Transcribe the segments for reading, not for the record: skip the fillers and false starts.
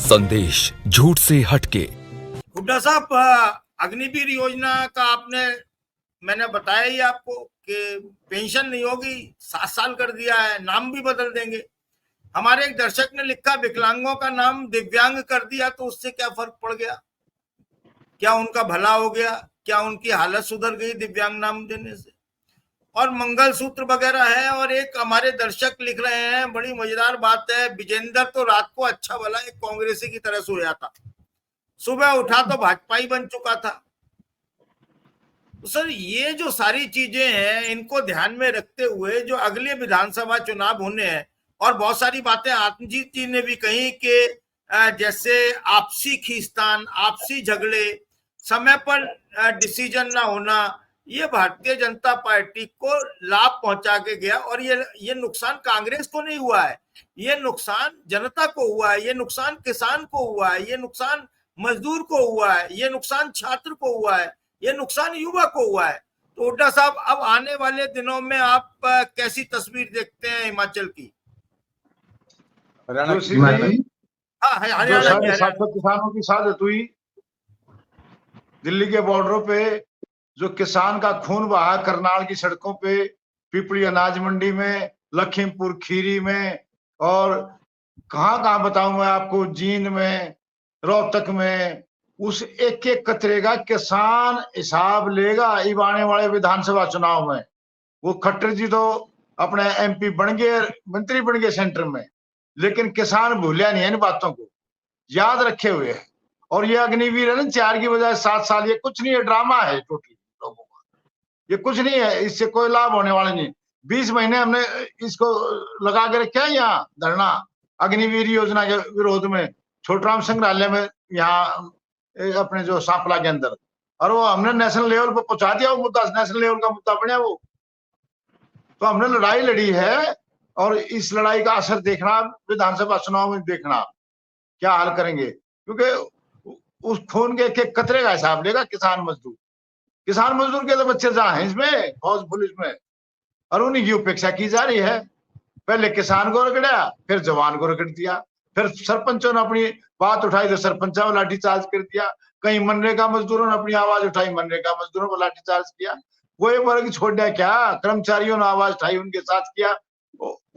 संदेश झूठ से हटके। हुड्डा साहब, अग्निवीर योजना का मैंने बताया ही आपको कि पेंशन नहीं होगी, 7 साल कर दिया है, नाम भी बदल देंगे। हमारे एक दर्शक ने लिखा विकलांगों का नाम दिव्यांग कर दिया तो उससे क्या फर्क पड़ गया? क्या उनका भला हो गया? क्या उनकी हालत सुधर गई दिव्यांग नाम देने से? और मंगलसूत्र वगैरह है। और एक हमारे दर्शक लिख रहे हैं, बड़ी मजेदार बात है, विजेंद्र तो रात को अच्छा भला एक कांग्रेसी की तरह सोया था, सुबह उठा तो भाजपा ही बन चुका था। तो सर, ये जो सारी चीजें हैं, इनको ध्यान में रखते हुए जो अगले विधानसभा चुनाव होने हैं, और बहुत सारी बातें आत्मजीत जी ने भी कही कि जैसे आपसी खींचतान, आपसी झगड़े, समय पर डिसीजन ना होना, ये भारतीय जनता पार्टी को लाभ पहुंचा के गया। और ये नुकसान कांग्रेस को नहीं हुआ है, ये नुकसान जनता को हुआ है, ये नुकसान किसान को हुआ है, ये नुकसान मजदूर को हुआ है, ये नुकसान छात्र को हुआ है, ये नुकसान युवा को हुआ है। तो हुड्डा साहब, अब आने वाले दिनों में आप कैसी तस्वीर देखते हैं हिमाचल की? हरियाणा हरियाणा की। 750 किसानों की शहादत हुई दिल्ली के बॉर्डरों पे, जो किसान का खून बहा करनाल की सड़कों पे, पिपली अनाज मंडी में, लखीमपुर खीरी में, और कहां बताऊं मैं आपको, जींद में, रोहतक में। उस एक एक कतरे का किसान हिसाब लेगा इब आने वाले विधानसभा चुनाव में। वो खट्टर जी तो अपने एमपी बन गए, मंत्री बन गए सेंटर में, लेकिन किसान भूलिया नहीं है इन बातों को, याद रखे हुए है। और ये अग्निवीर है ना, 4 की बजाय 7 साल, ये कुछ नहीं है, ड्रामा है टोटली लोगों का, ये कुछ नहीं है, इससे कोई लाभ होने वाला नहीं। 20 महीने हमने इसको लगा के रखा है यहाँ धरना, अग्निवीर योजना के विरोध में, छोटराम संग्रहालय में, यहाँ अपने जो सांपला के अंदर। और वो हमने नेशनल लेवल पर पहुंचा दिया, वो मुद्दा नेशनल लेवल का मुद्दा बना वो। तो हमने लड़ाई लड़ी है, और इस लड़ाई का असर देखना, विधानसभा चुनाव में देखना क्या हाल करेंगे। क्योंकि उस खून के एक कतरे का हिसाब लेगा किसान मजदूर। किसान मजदूर के तो बच्चे जहाँ हैं इसमें, फौज पुलिस में, और उन्हीं की उपेक्षा की जा रही है। पहले किसान को रगड़ा, फिर जवान को रगड़ दिया, फिर सरपंचों ने अपनी बात उठाई तो सरपंचों को लाठीचार्ज कर दिया। कहीं मनरेगा मजदूरों ने अपनी आवाज उठाई, मनरेगा मजदूरों को लाठीचार्ज किया। कोई वर्ग छोड़ दिया क्या? कर्मचारियों ने आवाज उठाई, उनके साथ किया।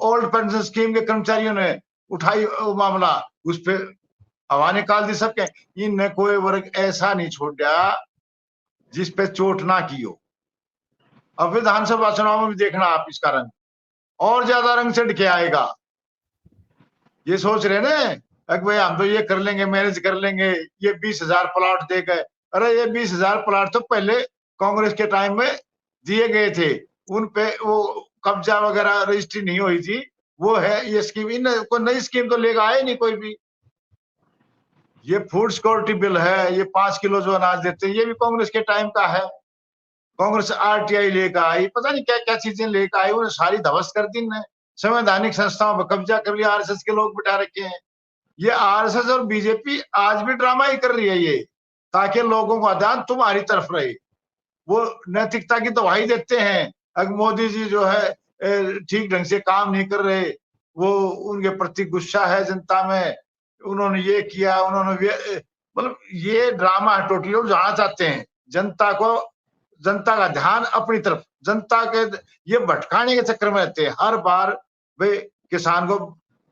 ओल्ड पेंशन स्कीम के कर्मचारियों ने उठाई मामला, उस पर हवा निकाल दी सबके। इनने कोई वर्ग ऐसा नहीं छोड़ दिया जिस पे चोट ना की हो। अब विधानसभा चुनाव में भी देखना आप इसका रंग और ज्यादा रंग चढ़ के आएगा। ये सोच रहे ना भाई हम तो ये कर लेंगे, मैनेज कर लेंगे, ये 20,000 प्लाट दे गए। अरे ये 20,000 प्लाट तो पहले कांग्रेस के टाइम में दिए गए थे, उन पे वो कब्जा वगैरह रजिस्ट्री नहीं हुई थी। वो है ये स्कीम, इन कोई नई स्कीम तो लेगा आए नहीं कोई भी। ये फूड सिक्योरिटी बिल है, ये 5 किलो जो अनाज देते हैं, ये भी कांग्रेस के टाइम का है। कांग्रेस आरटीआई लेकर आई, पता नहीं क्या क्या चीजें लेकर आई, उन्हें सारी ध्वस्त कर दी। संवैधानिक संस्थाओं पर कब्जा कर लिया, आरएसएस के लोग बिठा रखे हैं। ये आरएसएस और बीजेपी आज भी ड्रामा ही कर रही है ये, ताकि लोगों का ध्यान तुम्हारी तरफ रहे। वो नैतिकता की दवाई देते हैं। अगर मोदी जी जो है ठीक ढंग से काम नहीं कर रहे, वो उनके प्रति गुस्सा है जनता में, उन्होंने ये किया, उन्होंने मतलब ये ड्रामा है टोटली। लोग जाना चाहते हैं जनता को, जनता का ध्यान अपनी तरफ, जनता के ये भटकाने के चक्कर में रहते हैं हर बार। भाई किसान को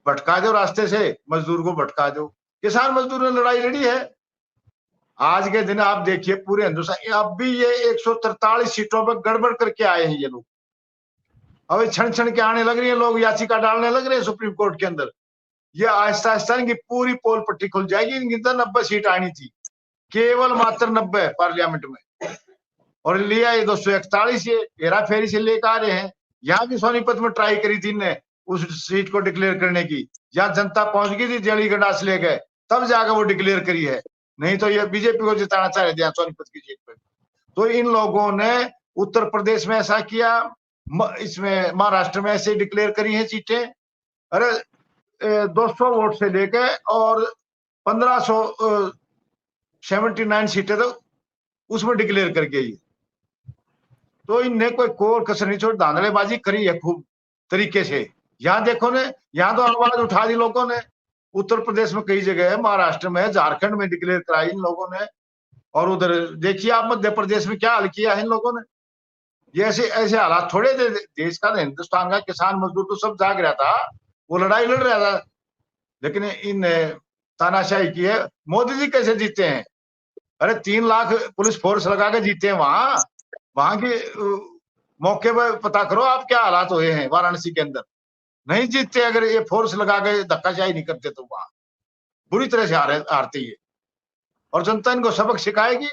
भटका दो रास्ते से, मजदूर को भटका दो। किसान मजदूर ने लड़ाई लड़ी है। आज के दिन आप देखिए पूरे हिंदुस्तान, अब भी ये 143 सीटों पर गड़बड़ करके आए हैं ये लोग। अब क्षण क्षण के आने लग रही है, लोग याचिका डालने लग रहे हैं सुप्रीम कोर्ट के अंदर। ये आहिस्ता आहिस्ता इनकी पूरी पोल पट्टी खुल जाएगी। इनकी तो 90 सीट आनी थी, केवल मात्र 90 पार्लियामेंट में, और लिया ये 241। ये हेरा फेरी से लेकर आ रहे हैं। यहाँ भी सोनीपत में ट्राई करी थी इनने उस सीट को डिक्लेयर करने की, जहां जनता पहुंच गई थी, जली गंडास ले गए, तब जाकर वो डिक्लेयर करी है। नहीं तो ये बीजेपी को जिताना चाह रहे थे सोनीपत की सीट पर। तो इन लोगों ने उत्तर प्रदेश में ऐसा किया, इसमें महाराष्ट्र में ऐसे डिक्लेयर करी है सीटें। अरे 200 वोट से लेकर और 1579 सीटें तो उसमें डिक्लेयर करके ही। तो इनने कोई कोर कसर नहीं छोड़, धांधलेबाजी करी है खूब तरीके से। यहाँ देखो ने, यहाँ तो आवाज उठा दी लोगों ने, उत्तर प्रदेश में कई जगह है, महाराष्ट्र में, झारखंड में डिक्लेयर कराई इन लोगों ने, और उधर देखिए आप मध्य प्रदेश में क्या हाल किया है इन लोगों ने। ये ऐसे ऐसे हालात थोड़े देश का, हिंदुस्तान का किसान मजदूर तो सब जाग रहा था, वो लड़ाई लड़ रहा था, लेकिन इन तानाशाही की है। मोदी जी कैसे जीते हैं? अरे 3 लाख पुलिस फोर्स लगा के जीते हैं वहां की मौके पर पता करो आप क्या हालात हुए हैं वाराणसी के अंदर। नहीं जीतते अगर ये फोर्स लगा के धक्काशाही नहीं करते, तो वहां बुरी तरह से हारते ही है। और जनता इनको सबक सिखाएगी।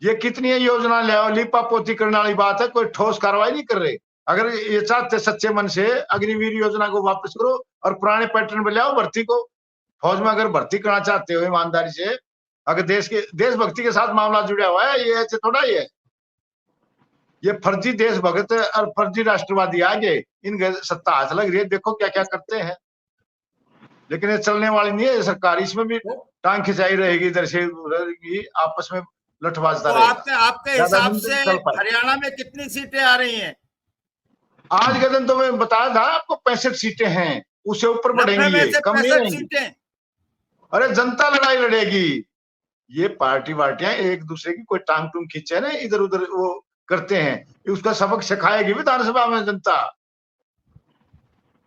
ये कितनी योजना ले आओ, लीपा पोती करने वाली बात है, कोई ठोस कार्रवाई नहीं कर रहे। अगर ये चाहते सच्चे मन से अग्निवीर योजना को वापस करो और पुराने पैटर्न पे ले आओ भर्ती को। फौज में अगर भर्ती करना चाहते हो ईमानदारी से, अगर देशभक्ति के साथ मामला जुड़ा हुआ है, ये ऐसे थोड़ा ही है। ये फर्जी देशभक्त और फर्जी राष्ट्रवादी आगे इनके सत्ता हाथ लग रही है, देखो क्या क्या करते हैं। लेकिन ये चलने वाली नहीं है सरकार, इसमें भी टांग खिंचाई रहेगी, इधर से रहेगी, आपस में लठबाजता तो रहेगा। आपके हिसाब से हरियाणा में कितनी सीटें आ रही हैं? आज के दिन तो मैं बताया था आपको 65 सीटें हैं, उससे ऊपर बढ़ेंगी, ये कम नहीं रहेंगी। अरे जनता लड़ाई लड़ेगी। ये पार्टी वार्टियां एक दूसरे की कोई टांग टूंग खींचे ना, इधर उधर वो करते हैं, उसका सबक सिखाएगी विधानसभा में जनता।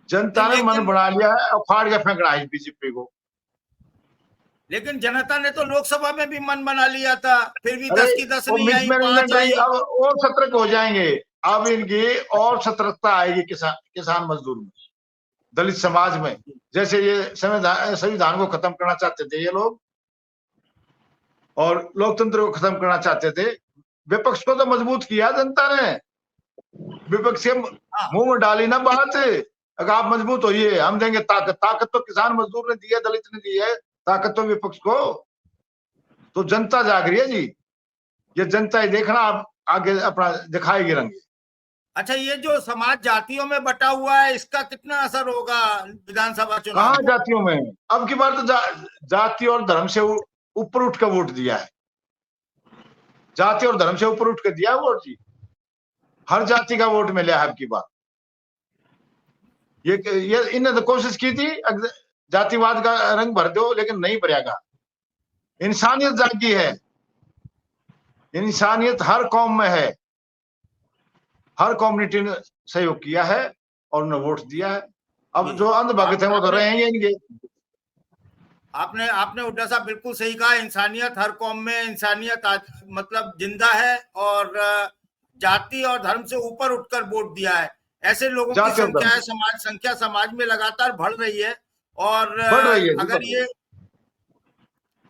जनता ने मन बना लिया है, उखाड़ के फेंकना है बीजेपी को। लेकिन जनता ने तो लोकसभा में भी मन बना लिया था, फिर भी 10 की 10 नहीं आई, 5 आई। अब और सतर्क हो जाएंगे, अब इनकी और सतर्कता आएगी किसान मजदूर में, दलित समाज में। जैसे ये संविधान को खत्म करना चाहते थे ये लोग, और लोकतंत्र को खत्म करना चाहते थे, विपक्ष को तो मजबूत किया जनता ने। विपक्ष के मुंह में डाली ना बात, अगर आप मजबूत होइए, हम देंगे ताकत तो किसान मजदूर ने दी है, दलित ने दी है, ताकत तो विपक्ष को। तो जनता जाग रही है जी, ये जनता ही देखना आप आगे अपना दिखाएगी रंग। अच्छा, ये जो समाज जातियों में बटा हुआ है, इसका कितना असर होगा विधानसभा चुनाव? कहाँ जातियों में? अब की बार तो जाति और धर्म से ऊपर उठ कर वोट दिया है, जाति और धर्म से ऊपर उठ कर दिया है वोट जी, हर जाति का वोट मिला है अब की बार। ये इन्हें तो कोशिश की थी जातिवाद का रंग भर दो, लेकिन नहीं भरेगा। इंसानियत जागी है, इंसानियत हर कौम में है, हर कम्युनिटी ने सहयोग किया है और उन्हें वोट दिया है। अब जो अंधभक्त है वो तो रहेंगे इनके। आपने हुड्डा साहब बिल्कुल सही कहा, इंसानियत हर कौम में, इंसानियत मतलब जिंदा है, और जाति और धर्म से ऊपर उठकर वोट दिया है। ऐसे लोगों की संख्या समाज में लगातार बढ़ रही है, और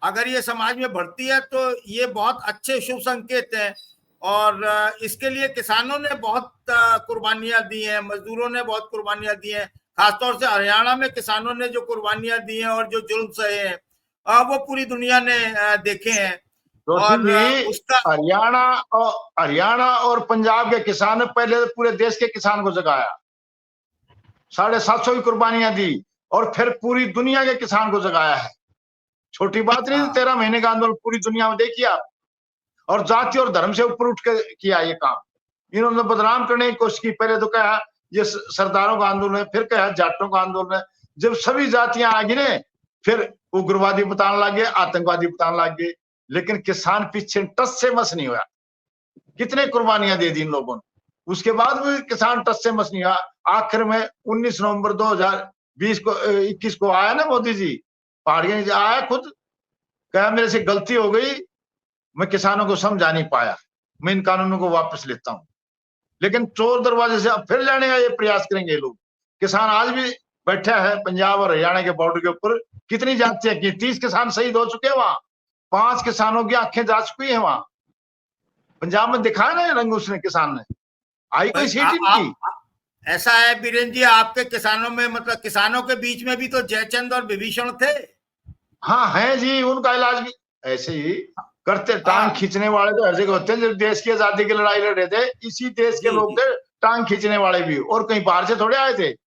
अगर ये समाज में बढ़ती है तो ये बहुत अच्छे शुभ संकेत हैं। और इसके लिए किसानों ने बहुत कुर्बानियां दी हैं, मजदूरों ने बहुत कुर्बानियां दी हैं, खासतौर से हरियाणा में किसानों ने जो कुर्बानियां दी हैं और जो जुल्म सहे हैं वो पूरी दुनिया ने देखे हैं। तो और उसका हरियाणा और पंजाब के किसान पहले पूरे देश के किसान को जगाया, 750 की कुर्बानियां दी, और फिर पूरी दुनिया के किसान को जगाया है। छोटी बात नहीं, 13 महीने का आंदोलन पूरी दुनिया में देखिए आप। और जाति और धर्म से ऊपर उठ कर किया ये काम। इन्होंने बदनाम करने की कोशिश की, पहले तो कहा ये सरदारों का आंदोलन है, फिर कहा जाटों का आंदोलन है। जब सभी जातियां आ गिने, फिर उग्रवादी बताने लगे, आतंकवादी बताने लगे, लेकिन किसान पीछे टस से मस नहीं हुआ। कितने कुर्बानियां दे दी इन लोगों ने, उसके बाद भी किसान टस से मस नहीं हुआ। आखिर में 19 नवंबर 2021 को आया ना मोदी जी, पहाड़ियां आया खुद, कहा मेरे से गलती हो गई, मैं किसानों को समझा नहीं पाया, मैं इन कानूनों को वापस लेता हूं। लेकिन चोर दरवाजे से अब फिर लेने का ये प्रयास करेंगे लोग। किसान आज भी बैठा है पंजाब और हरियाणा के बॉर्डर के ऊपर, कितनी जातियां की, 30 किसान शहीद हो चुके हैं वहां, 5 किसानों की आंखें जा चुकी है वहां। पंजाब में दिखाया ना रंग उसने, किसान ने, आई कोई सीट इनकी। ऐसा है बीरेन जी, आपके किसानों में, मतलब किसानों के बीच में भी तो जयचंद और विभीषण थे। हाँ है जी, उनका इलाज भी ऐसे ही करते। टांग खींचने वाले तो ऐसे होते हैं, जब देश की आजादी की लड़ाई लड़ रहे थे, इसी देश के लोग थे टांग खींचने वाले भी, और कहीं बाहर से थोड़े आए थे।